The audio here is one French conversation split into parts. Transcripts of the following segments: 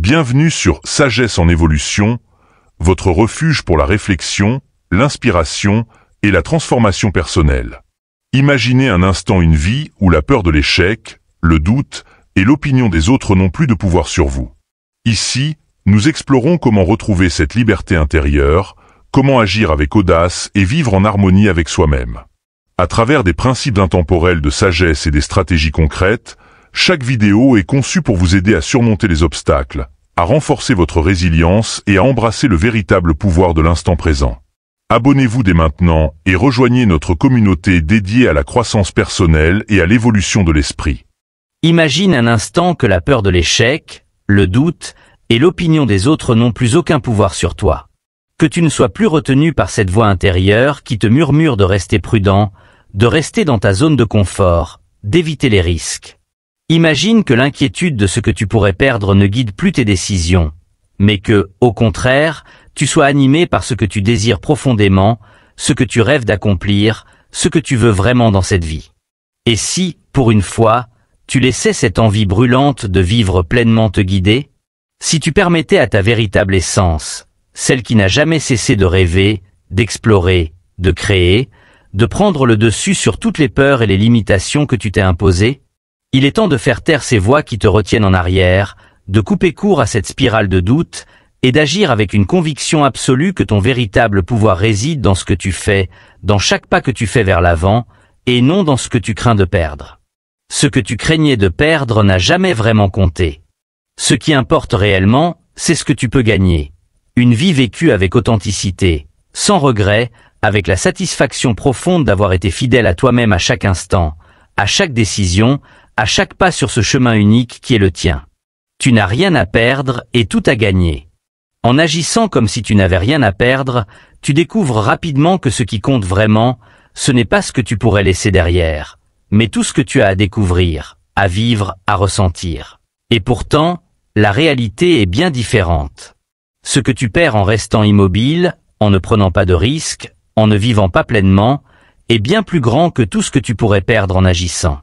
Bienvenue sur Sagesse en évolution, votre refuge pour la réflexion, l'inspiration et la transformation personnelle. Imaginez un instant une vie où la peur de l'échec, le doute et l'opinion des autres n'ont plus de pouvoir sur vous. Ici, nous explorons comment retrouver cette liberté intérieure, comment agir avec audace et vivre en harmonie avec soi-même. À travers des principes intemporels de sagesse et des stratégies concrètes, chaque vidéo est conçue pour vous aider à surmonter les obstacles, à renforcer votre résilience et à embrasser le véritable pouvoir de l'instant présent. Abonnez-vous dès maintenant et rejoignez notre communauté dédiée à la croissance personnelle et à l'évolution de l'esprit. Imagine un instant que la peur de l'échec, le doute et l'opinion des autres n'ont plus aucun pouvoir sur toi. Que tu ne sois plus retenu par cette voix intérieure qui te murmure de rester prudent, de rester dans ta zone de confort, d'éviter les risques. Imagine que l'inquiétude de ce que tu pourrais perdre ne guide plus tes décisions, mais que, au contraire, tu sois animé par ce que tu désires profondément, ce que tu rêves d'accomplir, ce que tu veux vraiment dans cette vie. Et si, pour une fois, tu laissais cette envie brûlante de vivre pleinement te guider? Si tu permettais à ta véritable essence, celle qui n'a jamais cessé de rêver, d'explorer, de créer, de prendre le dessus sur toutes les peurs et les limitations que tu t'es imposées? Il est temps de faire taire ces voix qui te retiennent en arrière, de couper court à cette spirale de doute, et d'agir avec une conviction absolue que ton véritable pouvoir réside dans ce que tu fais, dans chaque pas que tu fais vers l'avant, et non dans ce que tu crains de perdre. Ce que tu craignais de perdre n'a jamais vraiment compté. Ce qui importe réellement, c'est ce que tu peux gagner. Une vie vécue avec authenticité, sans regret, avec la satisfaction profonde d'avoir été fidèle à toi-même à chaque instant, à chaque décision, à chaque pas sur ce chemin unique qui est le tien. Tu n'as rien à perdre et tout à gagner. En agissant comme si tu n'avais rien à perdre, tu découvres rapidement que ce qui compte vraiment, ce n'est pas ce que tu pourrais laisser derrière, mais tout ce que tu as à découvrir, à vivre, à ressentir. Et pourtant, la réalité est bien différente. Ce que tu perds en restant immobile, en ne prenant pas de risques, en ne vivant pas pleinement, est bien plus grand que tout ce que tu pourrais perdre en agissant.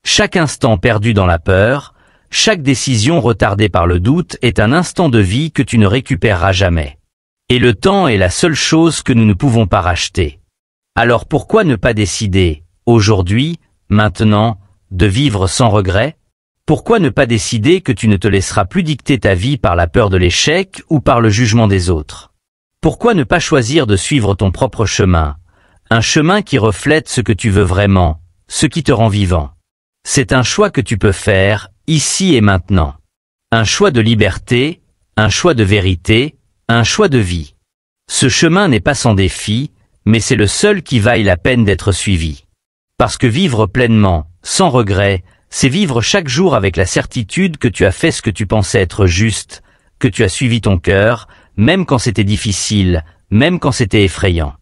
Chaque instant perdu dans la peur, chaque décision retardée par le doute est un instant de vie que tu ne récupéreras jamais. Et le temps est la seule chose que nous ne pouvons pas racheter. Alors pourquoi ne pas décider, aujourd'hui, maintenant, de vivre sans regret? Pourquoi ne pas décider que tu ne te laisseras plus dicter ta vie par la peur de l'échec ou par le jugement des autres? Pourquoi ne pas choisir de suivre ton propre chemin, un chemin qui reflète ce que tu veux vraiment, ce qui te rend vivant? C'est un choix que tu peux faire, ici et maintenant. Un choix de liberté, un choix de vérité, un choix de vie. Ce chemin n'est pas sans défi, mais c'est le seul qui vaille la peine d'être suivi. Parce que vivre pleinement, sans regret, c'est vivre chaque jour avec la certitude que tu as fait ce que tu pensais être juste, que tu as suivi ton cœur, même quand c'était difficile, même quand c'était effrayant.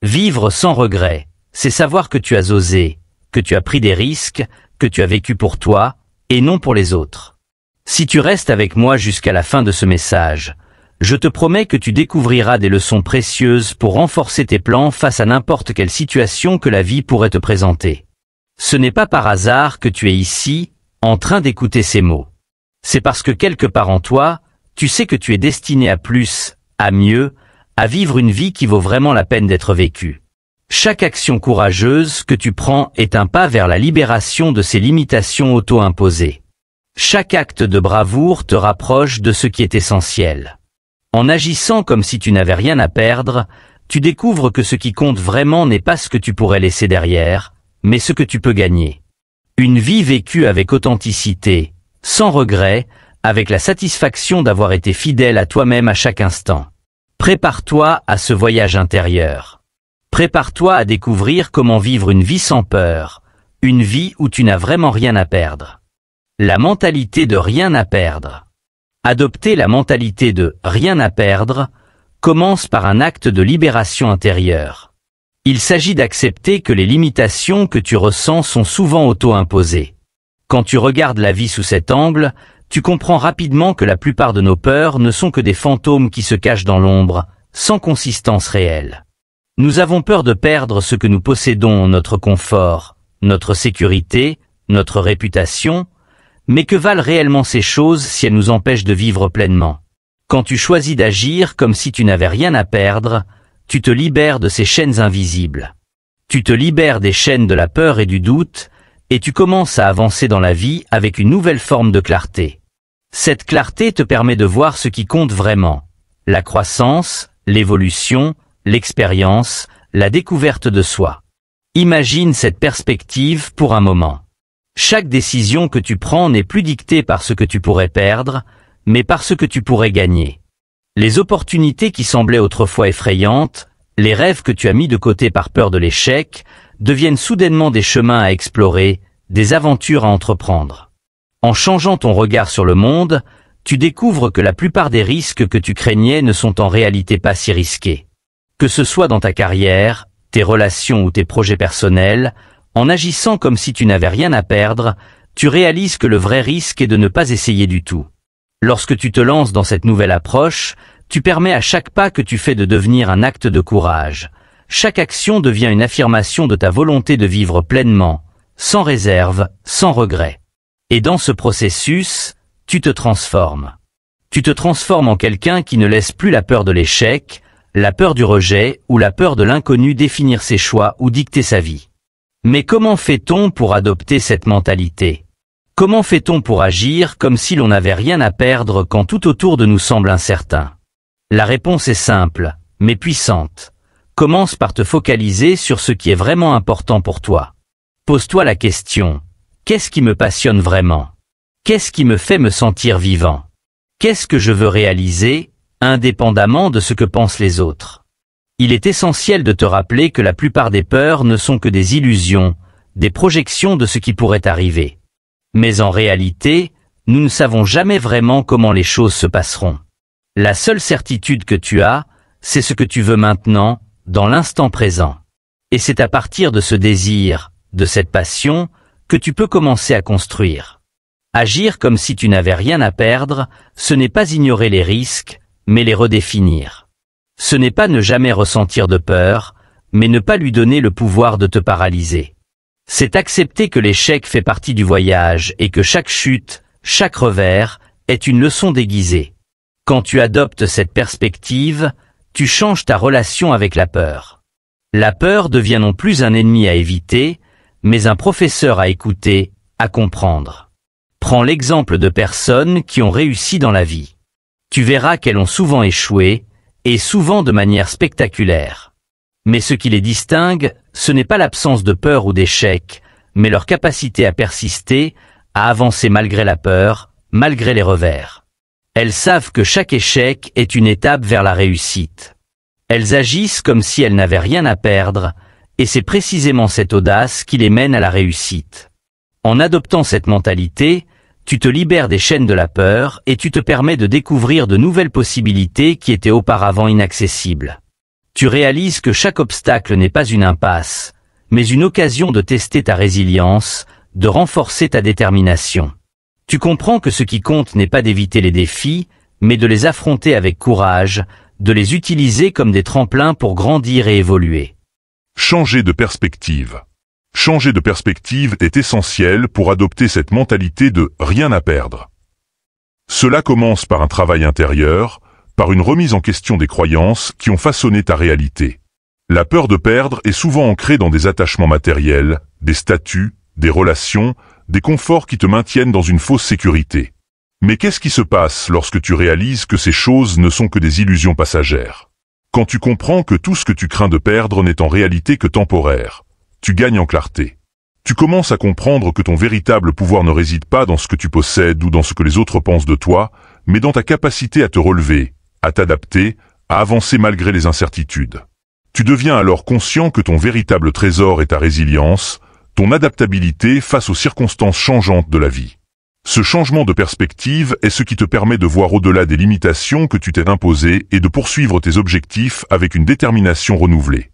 Vivre sans regret, c'est savoir que tu as osé, que tu as pris des risques, que tu as vécu pour toi, et non pour les autres. Si tu restes avec moi jusqu'à la fin de ce message, je te promets que tu découvriras des leçons précieuses pour renforcer tes plans face à n'importe quelle situation que la vie pourrait te présenter. Ce n'est pas par hasard que tu es ici, en train d'écouter ces mots. C'est parce que quelque part en toi, tu sais que tu es destiné à plus, à mieux, à vivre une vie qui vaut vraiment la peine d'être vécue. Chaque action courageuse que tu prends est un pas vers la libération de ces limitations auto-imposées. Chaque acte de bravoure te rapproche de ce qui est essentiel. En agissant comme si tu n'avais rien à perdre, tu découvres que ce qui compte vraiment n'est pas ce que tu pourrais laisser derrière, mais ce que tu peux gagner. Une vie vécue avec authenticité, sans regret, avec la satisfaction d'avoir été fidèle à toi-même à chaque instant. Prépare-toi à ce voyage intérieur. Prépare-toi à découvrir comment vivre une vie sans peur, une vie où tu n'as vraiment rien à perdre. La mentalité de rien à perdre. Adopter la mentalité de rien à perdre commence par un acte de libération intérieure. Il s'agit d'accepter que les limitations que tu ressens sont souvent auto-imposées. Quand tu regardes la vie sous cet angle, tu comprends rapidement que la plupart de nos peurs ne sont que des fantômes qui se cachent dans l'ombre, sans consistance réelle. Nous avons peur de perdre ce que nous possédons, notre confort, notre sécurité, notre réputation, Mais que valent réellement ces choses si elles nous empêchent de vivre pleinement? Quand tu choisis d'agir comme si tu n'avais rien à perdre, tu te libères de ces chaînes invisibles. Tu te libères des chaînes de la peur et du doute, et tu commences à avancer dans la vie avec une nouvelle forme de clarté. Cette clarté te permet de voir ce qui compte vraiment: la croissance, l'évolution, l'expérience, la découverte de soi. Imagine cette perspective pour un moment. Chaque décision que tu prends n'est plus dictée par ce que tu pourrais perdre, mais par ce que tu pourrais gagner. Les opportunités qui semblaient autrefois effrayantes, les rêves que tu as mis de côté par peur de l'échec, deviennent soudainement des chemins à explorer, des aventures à entreprendre. En changeant ton regard sur le monde, tu découvres que la plupart des risques que tu craignais ne sont en réalité pas si risqués. Que ce soit dans ta carrière, tes relations ou tes projets personnels, en agissant comme si tu n'avais rien à perdre, tu réalises que le vrai risque est de ne pas essayer du tout. Lorsque tu te lances dans cette nouvelle approche, tu permets à chaque pas que tu fais de devenir un acte de courage. Chaque action devient une affirmation de ta volonté de vivre pleinement, sans réserve, sans regret. Et dans ce processus, tu te transformes. Tu te transformes en quelqu'un qui ne laisse plus la peur de l'échec, la peur du rejet ou la peur de l'inconnu définir ses choix ou dicter sa vie. Mais comment fait-on pour adopter cette mentalité? Comment fait-on pour agir comme si l'on n'avait rien à perdre quand tout autour de nous semble incertain? La réponse est simple, mais puissante. Commence par te focaliser sur ce qui est vraiment important pour toi. Pose-toi la question: qu'est-ce qui me passionne vraiment? Qu'est-ce qui me fait me sentir vivant? Qu'est-ce que je veux réaliser, indépendamment de ce que pensent les autres? Il est essentiel de te rappeler que la plupart des peurs ne sont que des illusions, des projections de ce qui pourrait arriver. Mais en réalité, nous ne savons jamais vraiment comment les choses se passeront. La seule certitude que tu as, c'est ce que tu veux maintenant, dans l'instant présent. Et c'est à partir de ce désir, de cette passion, que tu peux commencer à construire. Agir comme si tu n'avais rien à perdre, ce n'est pas ignorer les risques, mais les redéfinir. Ce n'est pas ne jamais ressentir de peur, mais ne pas lui donner le pouvoir de te paralyser. C'est accepter que l'échec fait partie du voyage et que chaque chute, chaque revers, est une leçon déguisée. Quand tu adoptes cette perspective, tu changes ta relation avec la peur. La peur devient non plus un ennemi à éviter, mais un professeur à écouter, à comprendre. Prends l'exemple de personnes qui ont réussi dans la vie. Tu verras qu'elles ont souvent échoué, et souvent de manière spectaculaire. Mais ce qui les distingue, ce n'est pas l'absence de peur ou d'échec, mais leur capacité à persister, à avancer malgré la peur, malgré les revers. Elles savent que chaque échec est une étape vers la réussite. Elles agissent comme si elles n'avaient rien à perdre, et c'est précisément cette audace qui les mène à la réussite. En adoptant cette mentalité, tu te libères des chaînes de la peur et tu te permets de découvrir de nouvelles possibilités qui étaient auparavant inaccessibles. Tu réalises que chaque obstacle n'est pas une impasse, mais une occasion de tester ta résilience, de renforcer ta détermination. Tu comprends que ce qui compte n'est pas d'éviter les défis, mais de les affronter avec courage, de les utiliser comme des tremplins pour grandir et évoluer. Changer de perspective. Changer de perspective est essentiel pour adopter cette mentalité de « rien à perdre ». Cela commence par un travail intérieur, par une remise en question des croyances qui ont façonné ta réalité. La peur de perdre est souvent ancrée dans des attachements matériels, des statuts, des relations, des conforts qui te maintiennent dans une fausse sécurité. Mais qu'est-ce qui se passe lorsque tu réalises que ces choses ne sont que des illusions passagères? Quand tu comprends que tout ce que tu crains de perdre n'est en réalité que temporaire, tu gagnes en clarté. Tu commences à comprendre que ton véritable pouvoir ne réside pas dans ce que tu possèdes ou dans ce que les autres pensent de toi, mais dans ta capacité à te relever, à t'adapter, à avancer malgré les incertitudes. Tu deviens alors conscient que ton véritable trésor est ta résilience, ton adaptabilité face aux circonstances changeantes de la vie. Ce changement de perspective est ce qui te permet de voir au-delà des limitations que tu t'es imposées et de poursuivre tes objectifs avec une détermination renouvelée.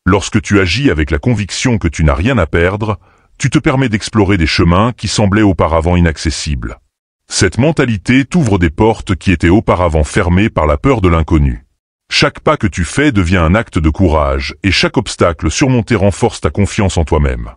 Lorsque tu agis avec la conviction que tu n'as rien à perdre, tu te permets d'explorer des chemins qui semblaient auparavant inaccessibles. Cette mentalité t'ouvre des portes qui étaient auparavant fermées par la peur de l'inconnu. Chaque pas que tu fais devient un acte de courage et chaque obstacle surmonté renforce ta confiance en toi-même.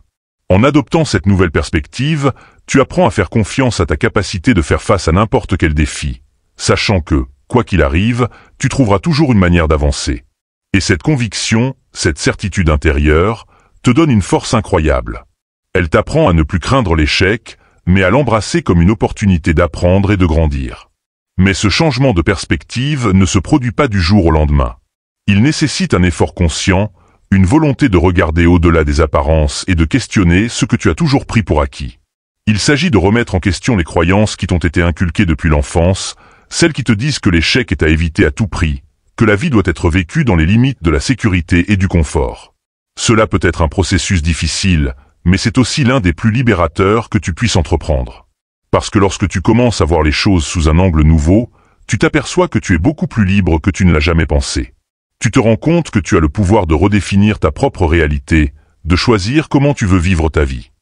En adoptant cette nouvelle perspective, Tu apprends à faire confiance à ta capacité de faire face à n'importe quel défi, sachant que, quoi qu'il arrive, tu trouveras toujours une manière d'avancer. Et cette conviction, cette certitude intérieure, te donne une force incroyable. Elle t'apprend à ne plus craindre l'échec, mais à l'embrasser comme une opportunité d'apprendre et de grandir. Mais ce changement de perspective ne se produit pas du jour au lendemain. Il nécessite un effort conscient, une volonté de regarder au-delà des apparences et de questionner ce que tu as toujours pris pour acquis. Il s'agit de remettre en question les croyances qui t'ont été inculquées depuis l'enfance, celles qui te disent que l'échec est à éviter à tout prix, que la vie doit être vécue dans les limites de la sécurité et du confort. Cela peut être un processus difficile, mais c'est aussi l'un des plus libérateurs que tu puisses entreprendre. Parce que lorsque tu commences à voir les choses sous un angle nouveau, tu t'aperçois que tu es beaucoup plus libre que tu ne l'as jamais pensé. Tu te rends compte que tu as le pouvoir de redéfinir ta propre réalité, de choisir comment tu veux vivre ta vie.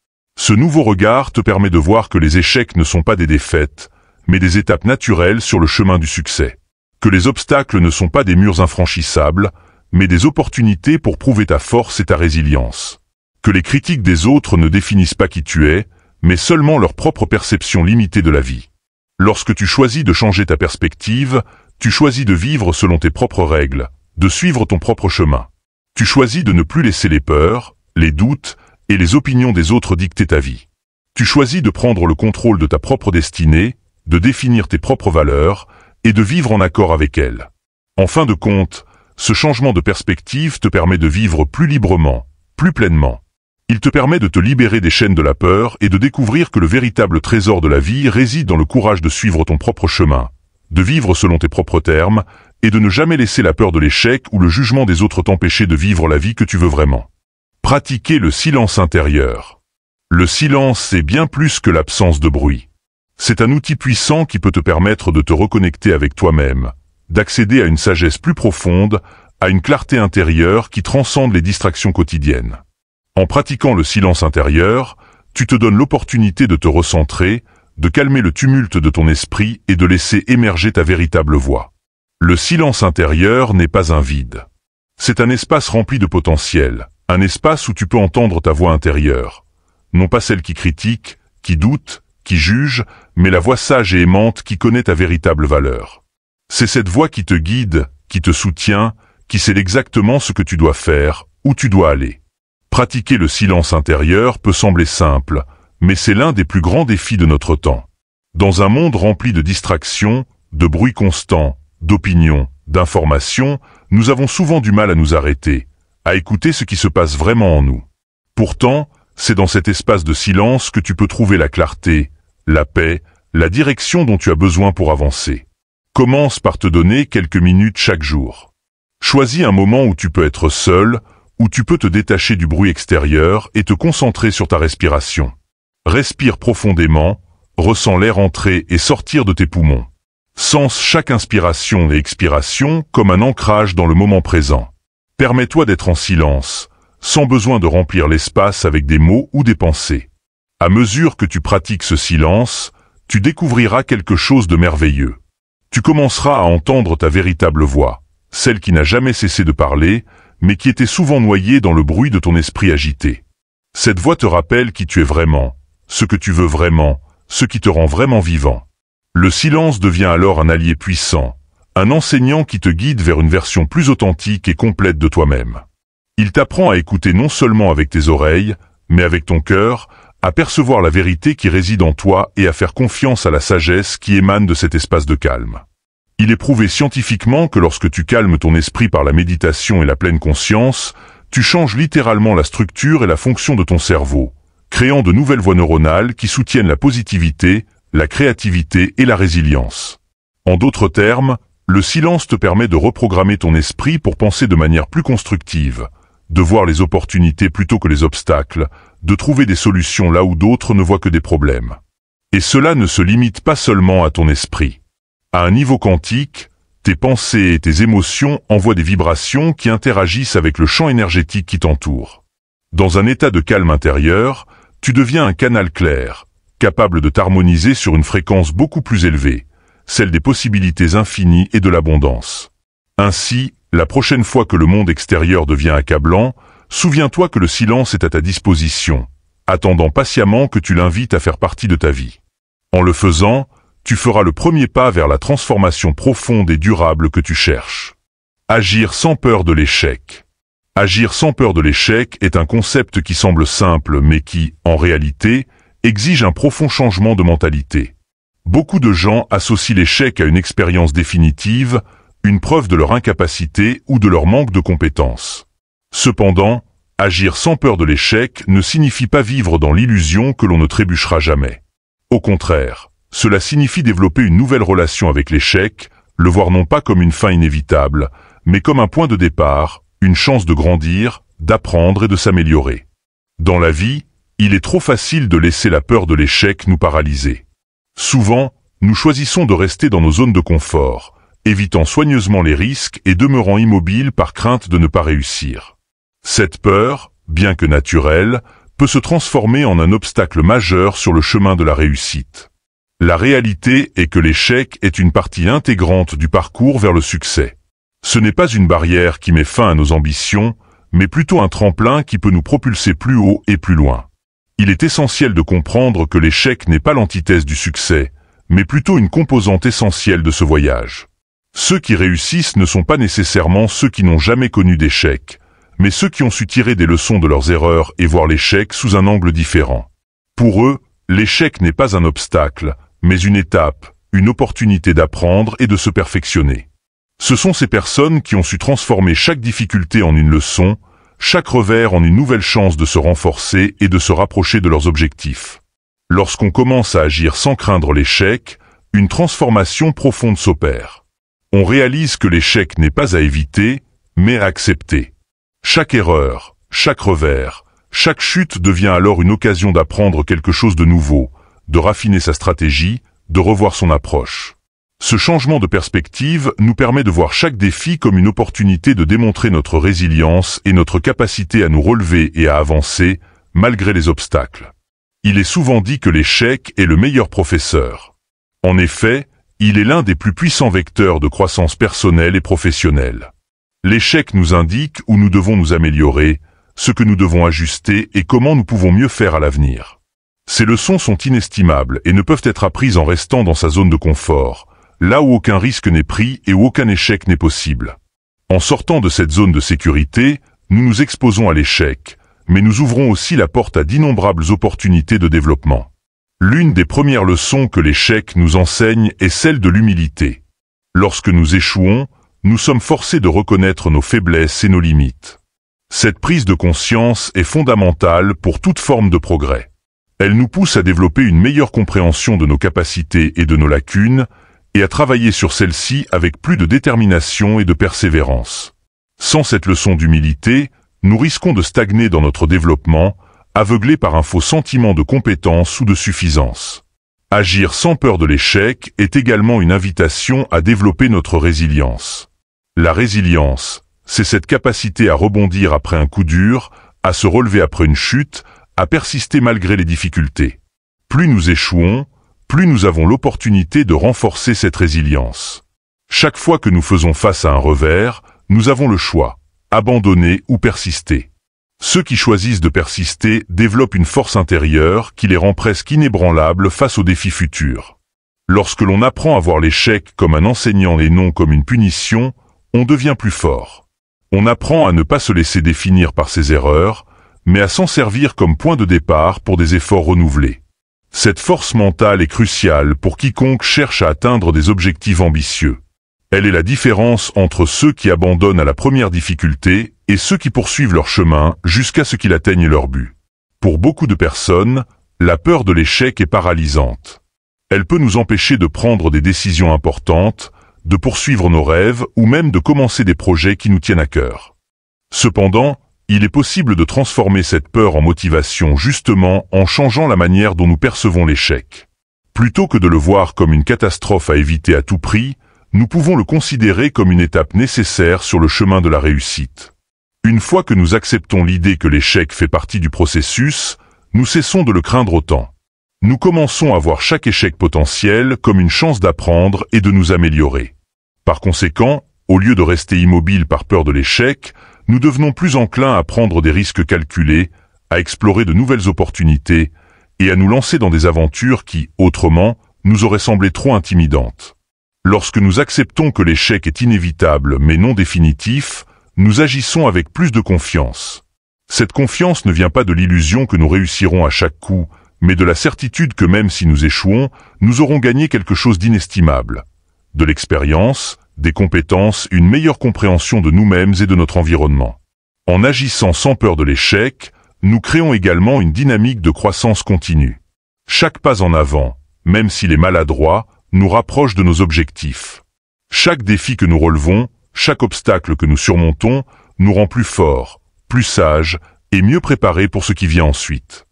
Ce nouveau regard te permet de voir que les échecs ne sont pas des défaites, mais des étapes naturelles sur le chemin du succès. Que les obstacles ne sont pas des murs infranchissables, mais des opportunités pour prouver ta force et ta résilience. Que les critiques des autres ne définissent pas qui tu es, mais seulement leur propre perception limitée de la vie. Lorsque tu choisis de changer ta perspective, tu choisis de vivre selon tes propres règles, de suivre ton propre chemin. Tu choisis de ne plus laisser les peurs, les doutes et les opinions des autres dicter ta vie. Tu choisis de prendre le contrôle de ta propre destinée, de définir tes propres valeurs et de vivre en accord avec elles. En fin de compte, ce changement de perspective te permet de vivre plus librement, plus pleinement. Il te permet de te libérer des chaînes de la peur et de découvrir que le véritable trésor de la vie réside dans le courage de suivre ton propre chemin, de vivre selon tes propres termes et de ne jamais laisser la peur de l'échec ou le jugement des autres t'empêcher de vivre la vie que tu veux vraiment. Pratiquer le silence intérieur. Le silence, c'est bien plus que l'absence de bruit. C'est un outil puissant qui peut te permettre de te reconnecter avec toi-même, d'accéder à une sagesse plus profonde, à une clarté intérieure qui transcende les distractions quotidiennes. En pratiquant le silence intérieur, tu te donnes l'opportunité de te recentrer, de calmer le tumulte de ton esprit et de laisser émerger ta véritable voix. Le silence intérieur n'est pas un vide. C'est un espace rempli de potentiel, un espace où tu peux entendre ta voix intérieure. Non pas celle qui critique, qui doute, qui juge, mais la voix sage et aimante qui connaît ta véritable valeur. C'est cette voix qui te guide, qui te soutient, qui sait exactement ce que tu dois faire, où tu dois aller. Pratiquer le silence intérieur peut sembler simple, mais c'est l'un des plus grands défis de notre temps. Dans un monde rempli de distractions, de bruit constant, d'opinions, d'informations, nous avons souvent du mal à nous arrêter, à écouter ce qui se passe vraiment en nous. Pourtant, c'est dans cet espace de silence que tu peux trouver la clarté, la paix, la direction dont tu as besoin pour avancer. Commence par te donner quelques minutes chaque jour. Choisis un moment où tu peux être seul, où tu peux te détacher du bruit extérieur et te concentrer sur ta respiration. Respire profondément, ressens l'air entrer et sortir de tes poumons. Sens chaque inspiration et expiration comme un ancrage dans le moment présent. Permets-toi d'être en silence, sans besoin de remplir l'espace avec des mots ou des pensées. À mesure que tu pratiques ce silence, tu découvriras quelque chose de merveilleux. Tu commenceras à entendre ta véritable voix, celle qui n'a jamais cessé de parler, mais qui était souvent noyée dans le bruit de ton esprit agité. Cette voix te rappelle qui tu es vraiment, ce que tu veux vraiment, ce qui te rend vraiment vivant. Le silence devient alors un allié puissant, un enseignant qui te guide vers une version plus authentique et complète de toi-même. Il t'apprend à écouter non seulement avec tes oreilles, mais avec ton cœur, à percevoir la vérité qui réside en toi et à faire confiance à la sagesse qui émane de cet espace de calme. Il est prouvé scientifiquement que lorsque tu calmes ton esprit par la méditation et la pleine conscience, tu changes littéralement la structure et la fonction de ton cerveau, créant de nouvelles voies neuronales qui soutiennent la positivité, la créativité et la résilience. En d'autres termes, le silence te permet de reprogrammer ton esprit pour penser de manière plus constructive, de voir les opportunités plutôt que les obstacles, de trouver des solutions là où d'autres ne voient que des problèmes. Et cela ne se limite pas seulement à ton esprit. À un niveau quantique, tes pensées et tes émotions envoient des vibrations qui interagissent avec le champ énergétique qui t'entoure. Dans un état de calme intérieur, tu deviens un canal clair, capable de t'harmoniser sur une fréquence beaucoup plus élevée, celle des possibilités infinies et de l'abondance. Ainsi, la prochaine fois que le monde extérieur devient accablant, souviens-toi que le silence est à ta disposition, attendant patiemment que tu l'invites à faire partie de ta vie. En le faisant, tu feras le premier pas vers la transformation profonde et durable que tu cherches. Agir sans peur de l'échec. Agir sans peur de l'échec est un concept qui semble simple mais qui, en réalité, exige un profond changement de mentalité. Beaucoup de gens associent l'échec à une expérience définitive, une preuve de leur incapacité ou de leur manque de compétences. Cependant, agir sans peur de l'échec ne signifie pas vivre dans l'illusion que l'on ne trébuchera jamais. Au contraire, cela signifie développer une nouvelle relation avec l'échec, le voir non pas comme une fin inévitable, mais comme un point de départ, une chance de grandir, d'apprendre et de s'améliorer. Dans la vie, il est trop facile de laisser la peur de l'échec nous paralyser. Souvent, nous choisissons de rester dans nos zones de confort, évitant soigneusement les risques et demeurant immobiles par crainte de ne pas réussir. Cette peur, bien que naturelle, peut se transformer en un obstacle majeur sur le chemin de la réussite. La réalité est que l'échec est une partie intégrante du parcours vers le succès. Ce n'est pas une barrière qui met fin à nos ambitions, mais plutôt un tremplin qui peut nous propulser plus haut et plus loin. Il est essentiel de comprendre que l'échec n'est pas l'antithèse du succès, mais plutôt une composante essentielle de ce voyage. Ceux qui réussissent ne sont pas nécessairement ceux qui n'ont jamais connu d'échec, mais ceux qui ont su tirer des leçons de leurs erreurs et voir l'échec sous un angle différent. Pour eux, l'échec n'est pas un obstacle, mais une étape, une opportunité d'apprendre et de se perfectionner. Ce sont ces personnes qui ont su transformer chaque difficulté en une leçon, chaque revers en une nouvelle chance de se renforcer et de se rapprocher de leurs objectifs. Lorsqu'on commence à agir sans craindre l'échec, une transformation profonde s'opère. On réalise que l'échec n'est pas à éviter, mais à accepter. Chaque erreur, chaque revers, chaque chute devient alors une occasion d'apprendre quelque chose de nouveau, de raffiner sa stratégie, de revoir son approche. Ce changement de perspective nous permet de voir chaque défi comme une opportunité de démontrer notre résilience et notre capacité à nous relever et à avancer, malgré les obstacles. Il est souvent dit que l'échec est le meilleur professeur. En effet, il est l'un des plus puissants vecteurs de croissance personnelle et professionnelle. L'échec nous indique où nous devons nous améliorer, ce que nous devons ajuster et comment nous pouvons mieux faire à l'avenir. Ces leçons sont inestimables et ne peuvent être apprises en restant dans sa zone de confort, là où aucun risque n'est pris et où aucun échec n'est possible. En sortant de cette zone de sécurité, nous nous exposons à l'échec, mais nous ouvrons aussi la porte à d'innombrables opportunités de développement. L'une des premières leçons que l'échec nous enseigne est celle de l'humilité. Lorsque nous échouons, nous sommes forcés de reconnaître nos faiblesses et nos limites. Cette prise de conscience est fondamentale pour toute forme de progrès. Elle nous pousse à développer une meilleure compréhension de nos capacités et de nos lacunes, et à travailler sur celle-ci avec plus de détermination et de persévérance. Sans cette leçon d'humilité, nous risquons de stagner dans notre développement, aveuglés par un faux sentiment de compétence ou de suffisance. Agir sans peur de l'échec est également une invitation à développer notre résilience. La résilience, c'est cette capacité à rebondir après un coup dur, à se relever après une chute, à persister malgré les difficultés. Plus nous échouons, plus nous avons l'opportunité de renforcer cette résilience. Chaque fois que nous faisons face à un revers, nous avons le choix, abandonner ou persister. Ceux qui choisissent de persister développent une force intérieure qui les rend presque inébranlables face aux défis futurs. Lorsque l'on apprend à voir l'échec comme un enseignant et non comme une punition, on devient plus fort. On apprend à ne pas se laisser définir par ses erreurs, mais à s'en servir comme point de départ pour des efforts renouvelés. Cette force mentale est cruciale pour quiconque cherche à atteindre des objectifs ambitieux. Elle est la différence entre ceux qui abandonnent à la première difficulté et ceux qui poursuivent leur chemin jusqu'à ce qu'ils atteignent leur but. Pour beaucoup de personnes, la peur de l'échec est paralysante. Elle peut nous empêcher de prendre des décisions importantes, de poursuivre nos rêves ou même de commencer des projets qui nous tiennent à cœur. Cependant, il est possible de transformer cette peur en motivation justement en changeant la manière dont nous percevons l'échec. Plutôt que de le voir comme une catastrophe à éviter à tout prix, nous pouvons le considérer comme une étape nécessaire sur le chemin de la réussite. Une fois que nous acceptons l'idée que l'échec fait partie du processus, nous cessons de le craindre autant. Nous commençons à voir chaque échec potentiel comme une chance d'apprendre et de nous améliorer. Par conséquent, au lieu de rester immobile par peur de l'échec, nous devenons plus enclins à prendre des risques calculés, à explorer de nouvelles opportunités et à nous lancer dans des aventures qui, autrement, nous auraient semblé trop intimidantes. Lorsque nous acceptons que l'échec est inévitable mais non définitif, nous agissons avec plus de confiance. Cette confiance ne vient pas de l'illusion que nous réussirons à chaque coup, mais de la certitude que même si nous échouons, nous aurons gagné quelque chose d'inestimable. De l'expérience, des compétences, une meilleure compréhension de nous-mêmes et de notre environnement. En agissant sans peur de l'échec, nous créons également une dynamique de croissance continue. Chaque pas en avant, même s'il est maladroit, nous rapproche de nos objectifs. Chaque défi que nous relevons, chaque obstacle que nous surmontons, nous rend plus forts, plus sages et mieux préparés pour ce qui vient ensuite.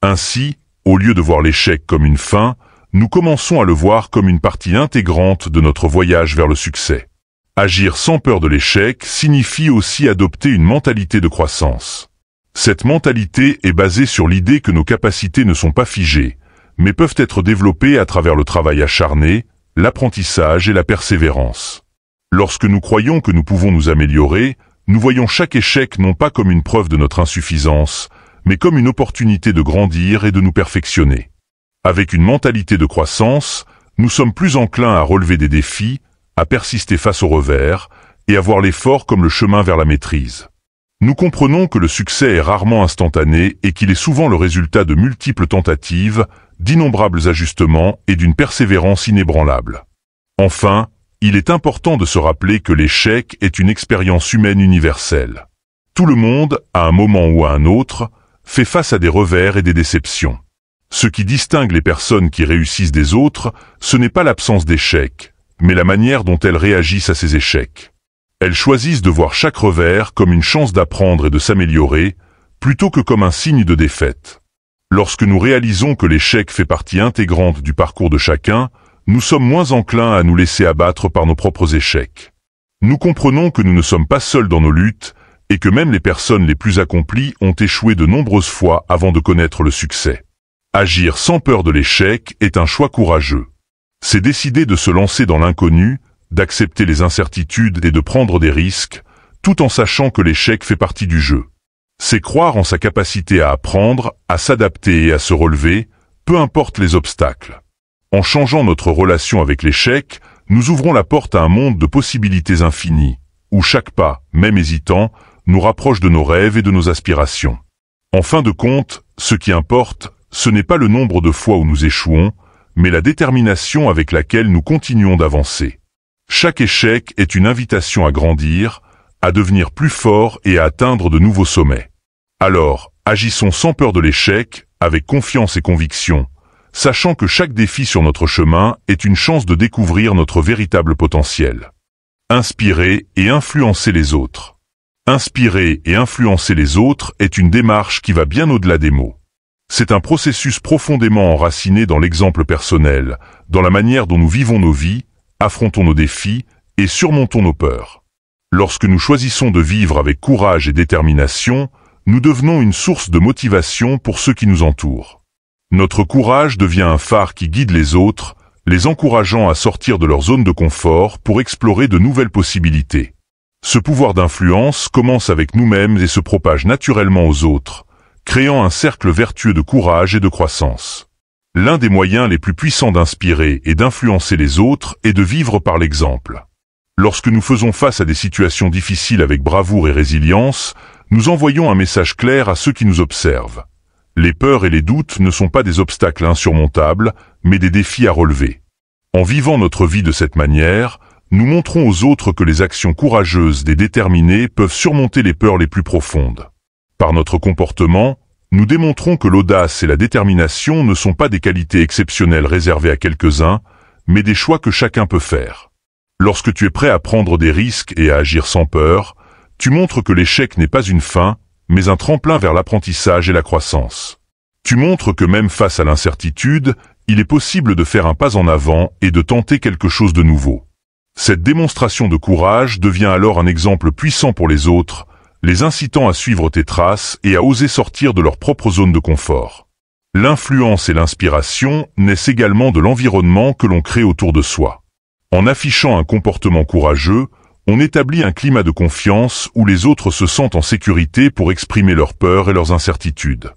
Ainsi, au lieu de voir l'échec comme une fin, nous commençons à le voir comme une partie intégrante de notre voyage vers le succès. Agir sans peur de l'échec signifie aussi adopter une mentalité de croissance. Cette mentalité est basée sur l'idée que nos capacités ne sont pas figées, mais peuvent être développées à travers le travail acharné, l'apprentissage et la persévérance. Lorsque nous croyons que nous pouvons nous améliorer, nous voyons chaque échec non pas comme une preuve de notre insuffisance, mais comme une opportunité de grandir et de nous perfectionner. Avec une mentalité de croissance, nous sommes plus enclins à relever des défis, à persister face aux revers, et à voir l'effort comme le chemin vers la maîtrise. Nous comprenons que le succès est rarement instantané et qu'il est souvent le résultat de multiples tentatives, d'innombrables ajustements et d'une persévérance inébranlable. Enfin, il est important de se rappeler que l'échec est une expérience humaine universelle. Tout le monde, à un moment ou à un autre, fait face à des revers et des déceptions. Ce qui distingue les personnes qui réussissent des autres, ce n'est pas l'absence d'échecs, mais la manière dont elles réagissent à ces échecs. Elles choisissent de voir chaque revers comme une chance d'apprendre et de s'améliorer, plutôt que comme un signe de défaite. Lorsque nous réalisons que l'échec fait partie intégrante du parcours de chacun, nous sommes moins enclins à nous laisser abattre par nos propres échecs. Nous comprenons que nous ne sommes pas seuls dans nos luttes, et que même les personnes les plus accomplies ont échoué de nombreuses fois avant de connaître le succès. Agir sans peur de l'échec est un choix courageux. C'est décider de se lancer dans l'inconnu, d'accepter les incertitudes et de prendre des risques, tout en sachant que l'échec fait partie du jeu. C'est croire en sa capacité à apprendre, à s'adapter et à se relever, peu importe les obstacles. En changeant notre relation avec l'échec, nous ouvrons la porte à un monde de possibilités infinies, où chaque pas, même hésitant, nous rapproche de nos rêves et de nos aspirations. En fin de compte, ce qui importe, ce n'est pas le nombre de fois où nous échouons, mais la détermination avec laquelle nous continuons d'avancer. Chaque échec est une invitation à grandir, à devenir plus fort et à atteindre de nouveaux sommets. Alors, agissons sans peur de l'échec, avec confiance et conviction, sachant que chaque défi sur notre chemin est une chance de découvrir notre véritable potentiel. Inspirer et influencer les autres. Inspirer et influencer les autres est une démarche qui va bien au-delà des mots. C'est un processus profondément enraciné dans l'exemple personnel, dans la manière dont nous vivons nos vies, affrontons nos défis et surmontons nos peurs. Lorsque nous choisissons de vivre avec courage et détermination, nous devenons une source de motivation pour ceux qui nous entourent. Notre courage devient un phare qui guide les autres, les encourageant à sortir de leur zone de confort pour explorer de nouvelles possibilités. Ce pouvoir d'influence commence avec nous-mêmes et se propage naturellement aux autres, créant un cercle vertueux de courage et de croissance. L'un des moyens les plus puissants d'inspirer et d'influencer les autres est de vivre par l'exemple. Lorsque nous faisons face à des situations difficiles avec bravoure et résilience, nous envoyons un message clair à ceux qui nous observent. Les peurs et les doutes ne sont pas des obstacles insurmontables, mais des défis à relever. En vivant notre vie de cette manière, nous montrons aux autres que les actions courageuses et déterminées peuvent surmonter les peurs les plus profondes. Par notre comportement, nous démontrons que l'audace et la détermination ne sont pas des qualités exceptionnelles réservées à quelques-uns, mais des choix que chacun peut faire. Lorsque tu es prêt à prendre des risques et à agir sans peur, tu montres que l'échec n'est pas une fin, mais un tremplin vers l'apprentissage et la croissance. Tu montres que même face à l'incertitude, il est possible de faire un pas en avant et de tenter quelque chose de nouveau. Cette démonstration de courage devient alors un exemple puissant pour les autres, les incitant à suivre tes traces et à oser sortir de leur propre zone de confort. L'influence et l'inspiration naissent également de l'environnement que l'on crée autour de soi. En affichant un comportement courageux, On établit un climat de confiance où les autres se sentent en sécurité pour exprimer leurs peurs et leurs incertitudes.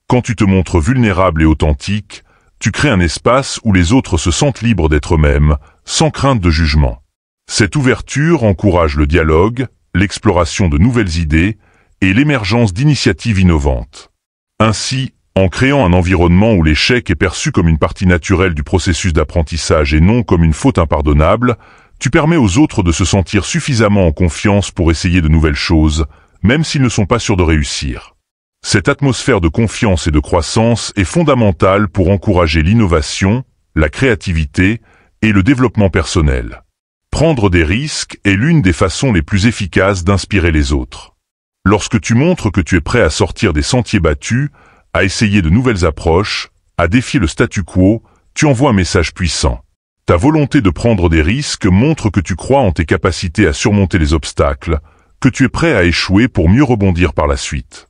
Quand tu te montres vulnérable et authentique, tu crées un espace où les autres se sentent libres d'être eux-mêmes, sans crainte de jugement. Cette ouverture encourage le dialogue, l'exploration de nouvelles idées et l'émergence d'initiatives innovantes. Ainsi, en créant un environnement où l'échec est perçu comme une partie naturelle du processus d'apprentissage et non comme une faute impardonnable, tu permets aux autres de se sentir suffisamment en confiance pour essayer de nouvelles choses, même s'ils ne sont pas sûrs de réussir. Cette atmosphère de confiance et de croissance est fondamentale pour encourager l'innovation, la créativité et le développement personnel. Prendre des risques est l'une des façons les plus efficaces d'inspirer les autres. Lorsque tu montres que tu es prêt à sortir des sentiers battus, à essayer de nouvelles approches, à défier le statu quo, tu envoies un message puissant. Ta volonté de prendre des risques montre que tu crois en tes capacités à surmonter les obstacles, que tu es prêt à échouer pour mieux rebondir par la suite.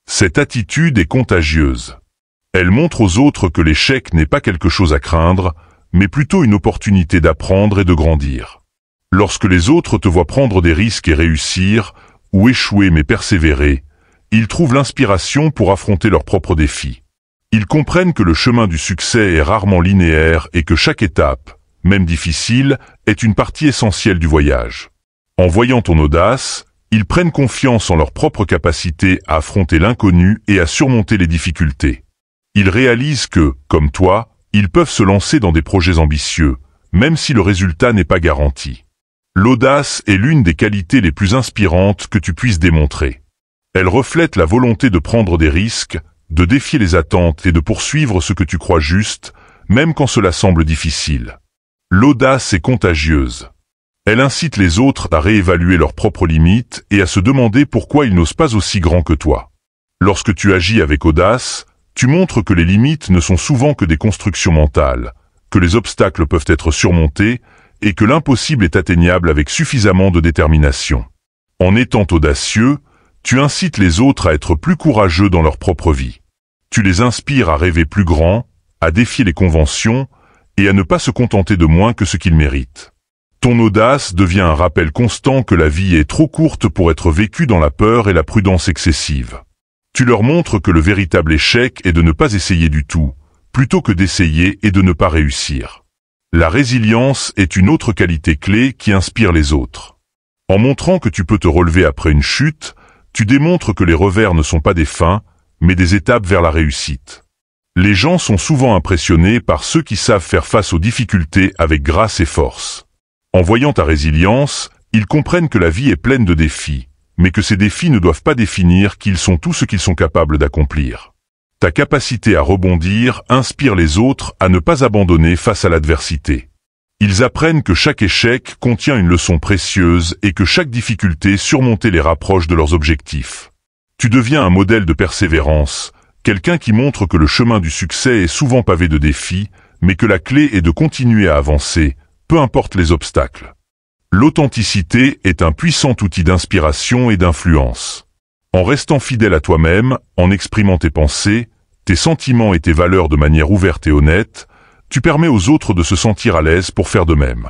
Cette attitude est contagieuse. Elle montre aux autres que l'échec n'est pas quelque chose à craindre, mais plutôt une opportunité d'apprendre et de grandir. Lorsque les autres te voient prendre des risques et réussir, ou échouer mais persévérer, ils trouvent l'inspiration pour affronter leurs propres défis. Ils comprennent que le chemin du succès est rarement linéaire et que chaque étape, même difficile, est une partie essentielle du voyage. En voyant ton audace, ils prennent confiance en leur propre capacité à affronter l'inconnu et à surmonter les difficultés. Ils réalisent que, comme toi, ils peuvent se lancer dans des projets ambitieux, même si le résultat n'est pas garanti. L'audace est l'une des qualités les plus inspirantes que tu puisses démontrer. Elle reflète la volonté de prendre des risques, de défier les attentes et de poursuivre ce que tu crois juste, même quand cela semble difficile. L'audace est contagieuse. Elle incite les autres à réévaluer leurs propres limites et à se demander pourquoi ils n'osent pas aussi grand que toi. Lorsque tu agis avec audace, tu montres que les limites ne sont souvent que des constructions mentales, que les obstacles peuvent être surmontés et que l'impossible est atteignable avec suffisamment de détermination. En étant audacieux, tu incites les autres à être plus courageux dans leur propre vie. Tu les inspires à rêver plus grand, à défier les conventions et à ne pas se contenter de moins que ce qu'ils méritent. Ton audace devient un rappel constant que la vie est trop courte pour être vécue dans la peur et la prudence excessive. Tu leur montres que le véritable échec est de ne pas essayer du tout, plutôt que d'essayer et de ne pas réussir. La résilience est une autre qualité clé qui inspire les autres. En montrant que tu peux te relever après une chute, tu démontres que les revers ne sont pas des fins, mais des étapes vers la réussite. Les gens sont souvent impressionnés par ceux qui savent faire face aux difficultés avec grâce et force. En voyant ta résilience, ils comprennent que la vie est pleine de défis, mais que ces défis ne doivent pas définir qu'ils sont tout ce qu'ils sont capables d'accomplir. Ta capacité à rebondir inspire les autres à ne pas abandonner face à l'adversité. Ils apprennent que chaque échec contient une leçon précieuse et que chaque difficulté surmontée les rapproche de leurs objectifs. Tu deviens un modèle de persévérance, quelqu'un qui montre que le chemin du succès est souvent pavé de défis, mais que la clé est de continuer à avancer, peu importe les obstacles. L'authenticité est un puissant outil d'inspiration et d'influence. En restant fidèle à toi-même, en exprimant tes pensées, tes sentiments et tes valeurs de manière ouverte et honnête, tu permets aux autres de se sentir à l'aise pour faire de même.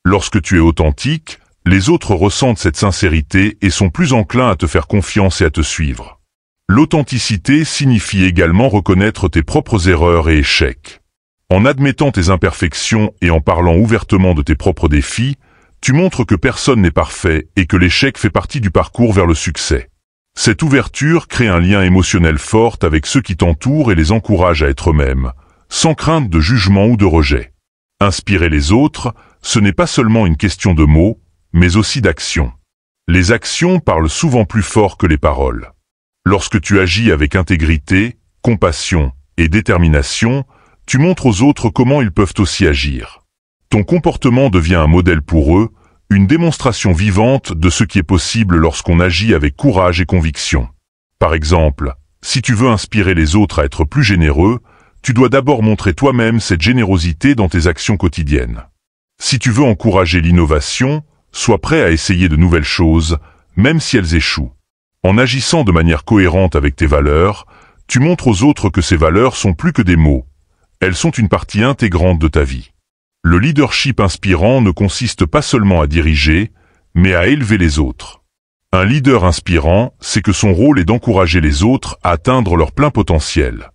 Lorsque tu es authentique, les autres ressentent cette sincérité et sont plus enclins à te faire confiance et à te suivre. L'authenticité signifie également reconnaître tes propres erreurs et échecs. En admettant tes imperfections et en parlant ouvertement de tes propres défis, tu montres que personne n'est parfait et que l'échec fait partie du parcours vers le succès. Cette ouverture crée un lien émotionnel fort avec ceux qui t'entourent et les encourage à être eux-mêmes, sans crainte de jugement ou de rejet. Inspirer les autres, ce n'est pas seulement une question de mots, mais aussi d'action. Les actions parlent souvent plus fort que les paroles. Lorsque tu agis avec intégrité, compassion et détermination, tu montres aux autres comment ils peuvent aussi agir. Ton comportement devient un modèle pour eux, une démonstration vivante de ce qui est possible lorsqu'on agit avec courage et conviction. Par exemple, si tu veux inspirer les autres à être plus généreux, tu dois d'abord montrer toi-même cette générosité dans tes actions quotidiennes. Si tu veux encourager l'innovation, sois prêt à essayer de nouvelles choses, même si elles échouent. En agissant de manière cohérente avec tes valeurs, tu montres aux autres que ces valeurs sont plus que des mots. Elles sont une partie intégrante de ta vie. Le leadership inspirant ne consiste pas seulement à diriger, mais à élever les autres. Un leader inspirant, c'est que son rôle est d'encourager les autres à atteindre leur plein potentiel.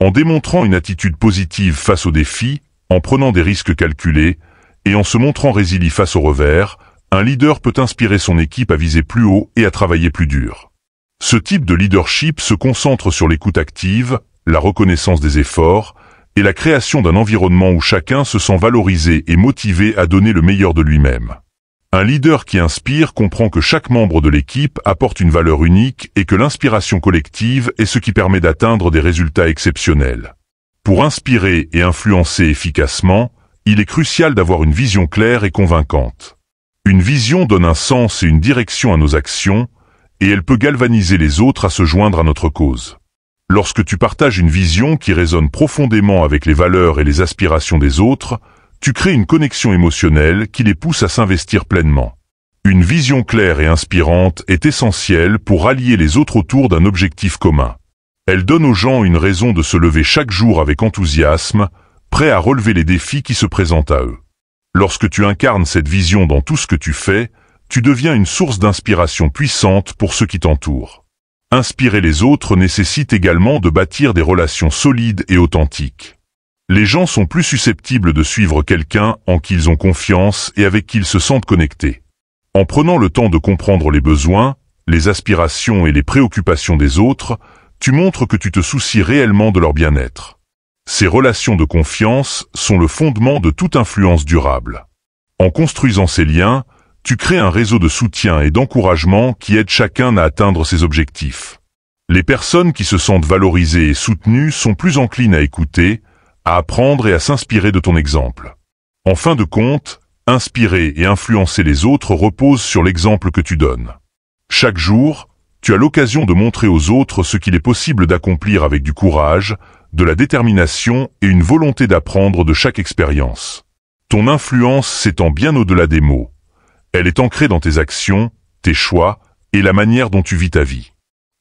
En démontrant une attitude positive face aux défis, en prenant des risques calculés, et en se montrant résilient face aux revers, un leader peut inspirer son équipe à viser plus haut et à travailler plus dur. Ce type de leadership se concentre sur l'écoute active, la reconnaissance des efforts, et la création d'un environnement où chacun se sent valorisé et motivé à donner le meilleur de lui-même. Un leader qui inspire comprend que chaque membre de l'équipe apporte une valeur unique et que l'inspiration collective est ce qui permet d'atteindre des résultats exceptionnels. Pour inspirer et influencer efficacement, il est crucial d'avoir une vision claire et convaincante. Une vision donne un sens et une direction à nos actions, et elle peut galvaniser les autres à se joindre à notre cause. Lorsque tu partages une vision qui résonne profondément avec les valeurs et les aspirations des autres, tu crées une connexion émotionnelle qui les pousse à s'investir pleinement. Une vision claire et inspirante est essentielle pour rallier les autres autour d'un objectif commun. Elle donne aux gens une raison de se lever chaque jour avec enthousiasme, prêts à relever les défis qui se présentent à eux. Lorsque tu incarnes cette vision dans tout ce que tu fais, tu deviens une source d'inspiration puissante pour ceux qui t'entourent. Inspirer les autres nécessite également de bâtir des relations solides et authentiques. Les gens sont plus susceptibles de suivre quelqu'un en qui ils ont confiance et avec qui ils se sentent connectés. En prenant le temps de comprendre les besoins, les aspirations et les préoccupations des autres, tu montres que tu te soucies réellement de leur bien-être. Ces relations de confiance sont le fondement de toute influence durable. En construisant ces liens, tu crées un réseau de soutien et d'encouragement qui aide chacun à atteindre ses objectifs. Les personnes qui se sentent valorisées et soutenues sont plus enclines à écouter, à apprendre et à s'inspirer de ton exemple. En fin de compte, inspirer et influencer les autres repose sur l'exemple que tu donnes. Chaque jour, tu as l'occasion de montrer aux autres ce qu'il est possible d'accomplir avec du courage, de la détermination et une volonté d'apprendre de chaque expérience. Ton influence s'étend bien au-delà des mots. Elle est ancrée dans tes actions, tes choix et la manière dont tu vis ta vie.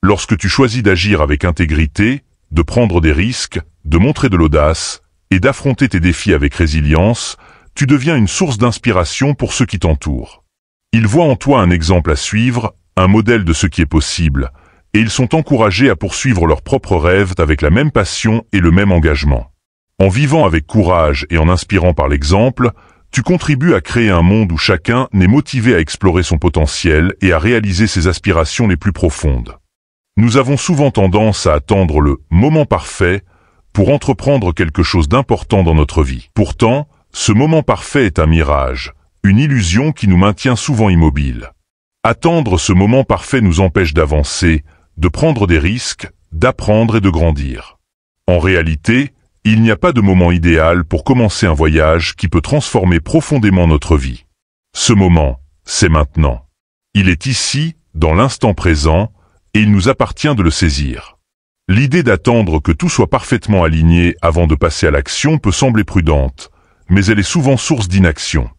Lorsque tu choisis d'agir avec intégrité, de prendre des risques, de montrer de l'audace et d'affronter tes défis avec résilience, tu deviens une source d'inspiration pour ceux qui t'entourent. Ils voient en toi un exemple à suivre, un modèle de ce qui est possible, et ils sont encouragés à poursuivre leurs propres rêves avec la même passion et le même engagement. En vivant avec courage et en inspirant par l'exemple, tu contribues à créer un monde où chacun est motivé à explorer son potentiel et à réaliser ses aspirations les plus profondes. Nous avons souvent tendance à attendre le moment parfait pour entreprendre quelque chose d'important dans notre vie. Pourtant, ce moment parfait est un mirage, une illusion qui nous maintient souvent immobiles. Attendre ce moment parfait nous empêche d'avancer, de prendre des risques, d'apprendre et de grandir. En réalité, il n'y a pas de moment idéal pour commencer un voyage qui peut transformer profondément notre vie. Ce moment, c'est maintenant. Il est ici, dans l'instant présent, et il nous appartient de le saisir. L'idée d'attendre que tout soit parfaitement aligné avant de passer à l'action peut sembler prudente, mais elle est souvent source d'inaction.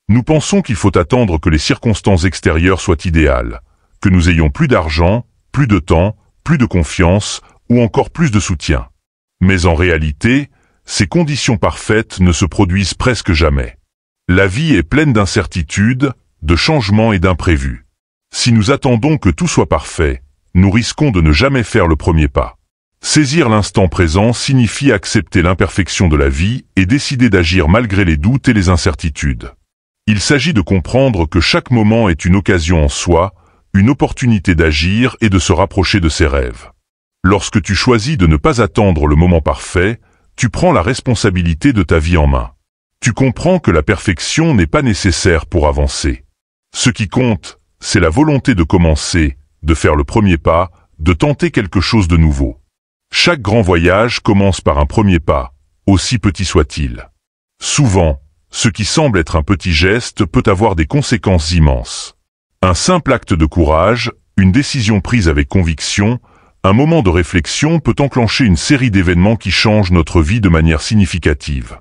Nous pensons qu'il faut attendre que les circonstances extérieures soient idéales, que nous ayons plus d'argent, plus de temps, plus de confiance ou encore plus de soutien. Mais en réalité, ces conditions parfaites ne se produisent presque jamais. La vie est pleine d'incertitudes, de changements et d'imprévus. Si nous attendons que tout soit parfait, nous risquons de ne jamais faire le premier pas. Saisir l'instant présent signifie accepter l'imperfection de la vie et décider d'agir malgré les doutes et les incertitudes. Il s'agit de comprendre que chaque moment est une occasion en soi, une opportunité d'agir et de se rapprocher de ses rêves. Lorsque tu choisis de ne pas attendre le moment parfait, tu prends la responsabilité de ta vie en main. Tu comprends que la perfection n'est pas nécessaire pour avancer. Ce qui compte, c'est la volonté de commencer, de faire le premier pas, de tenter quelque chose de nouveau. Chaque grand voyage commence par un premier pas, aussi petit soit-il. Souvent, ce qui semble être un petit geste peut avoir des conséquences immenses. Un simple acte de courage, une décision prise avec conviction, un moment de réflexion peut enclencher une série d'événements qui changent notre vie de manière significative.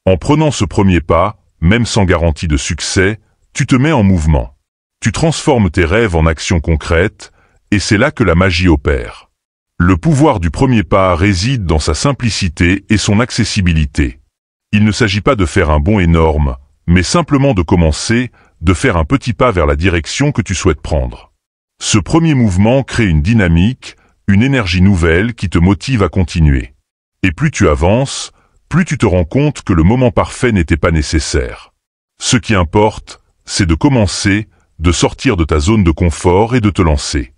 En prenant ce premier pas, même sans garantie de succès, tu te mets en mouvement. Tu transformes tes rêves en actions concrètes, et c'est là que la magie opère. Le pouvoir du premier pas réside dans sa simplicité et son accessibilité. Il ne s'agit pas de faire un bond énorme, mais simplement de commencer, de faire un petit pas vers la direction que tu souhaites prendre. Ce premier mouvement crée une dynamique, une énergie nouvelle qui te motive à continuer. Et plus tu avances, plus tu te rends compte que le moment parfait n'était pas nécessaire. Ce qui importe, c'est de commencer, de sortir de ta zone de confort et de te lancer.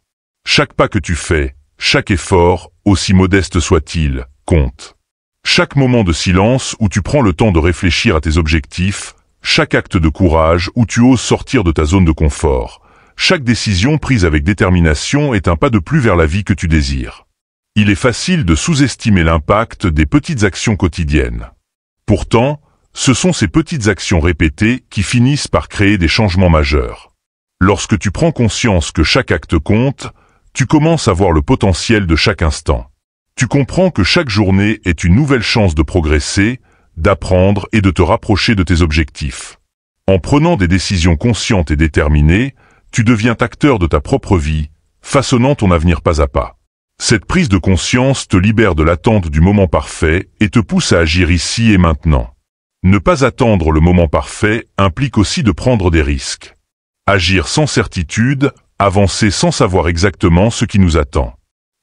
Chaque pas que tu fais, chaque effort, aussi modeste soit-il, compte. Chaque moment de silence où tu prends le temps de réfléchir à tes objectifs, chaque acte de courage où tu oses sortir de ta zone de confort, chaque décision prise avec détermination est un pas de plus vers la vie que tu désires. Il est facile de sous-estimer l'impact des petites actions quotidiennes. Pourtant, ce sont ces petites actions répétées qui finissent par créer des changements majeurs. Lorsque tu prends conscience que chaque acte compte, tu commences à voir le potentiel de chaque instant. Tu comprends que chaque journée est une nouvelle chance de progresser, d'apprendre et de te rapprocher de tes objectifs. En prenant des décisions conscientes et déterminées, tu deviens acteur de ta propre vie, façonnant ton avenir pas à pas. Cette prise de conscience te libère de l'attente du moment parfait et te pousse à agir ici et maintenant. Ne pas attendre le moment parfait implique aussi de prendre des risques. Agir sans certitude, avancer sans savoir exactement ce qui nous attend.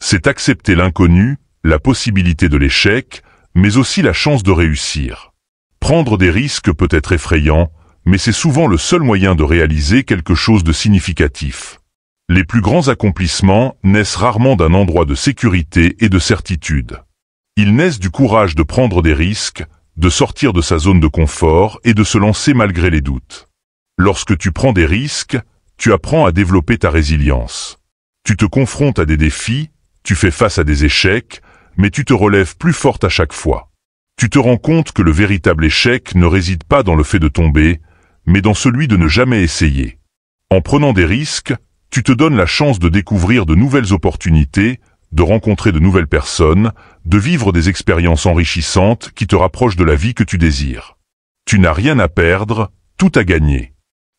C'est accepter l'inconnu, la possibilité de l'échec, mais aussi la chance de réussir. Prendre des risques peut être effrayant, mais c'est souvent le seul moyen de réaliser quelque chose de significatif. Les plus grands accomplissements naissent rarement d'un endroit de sécurité et de certitude. Ils naissent du courage de prendre des risques, de sortir de sa zone de confort et de se lancer malgré les doutes. Lorsque tu prends des risques, tu apprends à développer ta résilience. Tu te confrontes à des défis, tu fais face à des échecs, mais tu te relèves plus forte à chaque fois. Tu te rends compte que le véritable échec ne réside pas dans le fait de tomber, mais dans celui de ne jamais essayer. En prenant des risques, tu te donnes la chance de découvrir de nouvelles opportunités, de rencontrer de nouvelles personnes, de vivre des expériences enrichissantes qui te rapprochent de la vie que tu désires. Tu n'as rien à perdre, tout à gagner.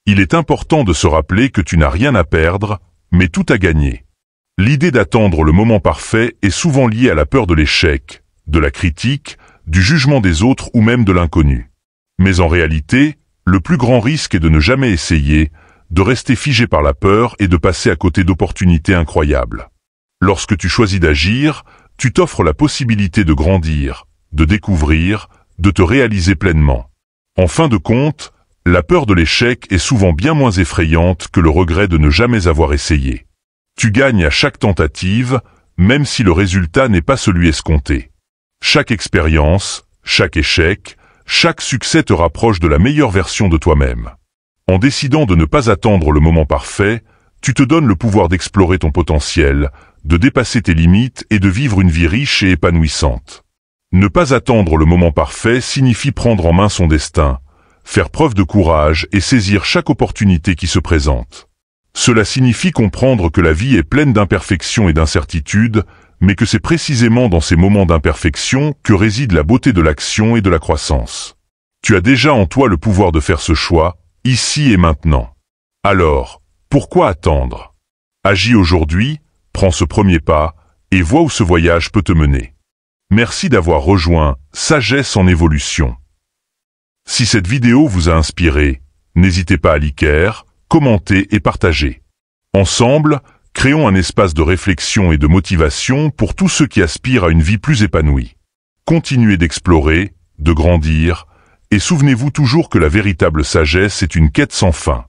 Il est important de se rappeler que tu n'as rien à perdre, mais tout à gagner. L'idée d'attendre le moment parfait est souvent liée à la peur de l'échec, de la critique, du jugement des autres ou même de l'inconnu. Mais en réalité, le plus grand risque est de ne jamais essayer, de rester figé par la peur et de passer à côté d'opportunités incroyables. Lorsque tu choisis d'agir, tu t'offres la possibilité de grandir, de découvrir, de te réaliser pleinement. En fin de compte, la peur de l'échec est souvent bien moins effrayante que le regret de ne jamais avoir essayé. Tu gagnes à chaque tentative, même si le résultat n'est pas celui escompté. Chaque expérience, chaque échec, chaque succès te rapproche de la meilleure version de toi-même. En décidant de ne pas attendre le moment parfait, tu te donnes le pouvoir d'explorer ton potentiel, de dépasser tes limites et de vivre une vie riche et épanouissante. Ne pas attendre le moment parfait signifie prendre en main son destin, faire preuve de courage et saisir chaque opportunité qui se présente. Cela signifie comprendre que la vie est pleine d'imperfections et d'incertitudes, mais que c'est précisément dans ces moments d'imperfection que réside la beauté de l'action et de la croissance. Tu as déjà en toi le pouvoir de faire ce choix, ici et maintenant. Alors, pourquoi attendre? Agis aujourd'hui, prends ce premier pas, et vois où ce voyage peut te mener. Merci d'avoir rejoint Sagesse en évolution. Si cette vidéo vous a inspiré, n'hésitez pas à liker, commenter et partager. Ensemble, créons un espace de réflexion et de motivation pour tous ceux qui aspirent à une vie plus épanouie. Continuez d'explorer, de grandir, et souvenez-vous toujours que la véritable sagesse est une quête sans fin.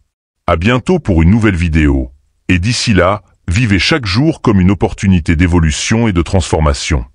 À bientôt pour une nouvelle vidéo, et d'ici là, vivez chaque jour comme une opportunité d'évolution et de transformation.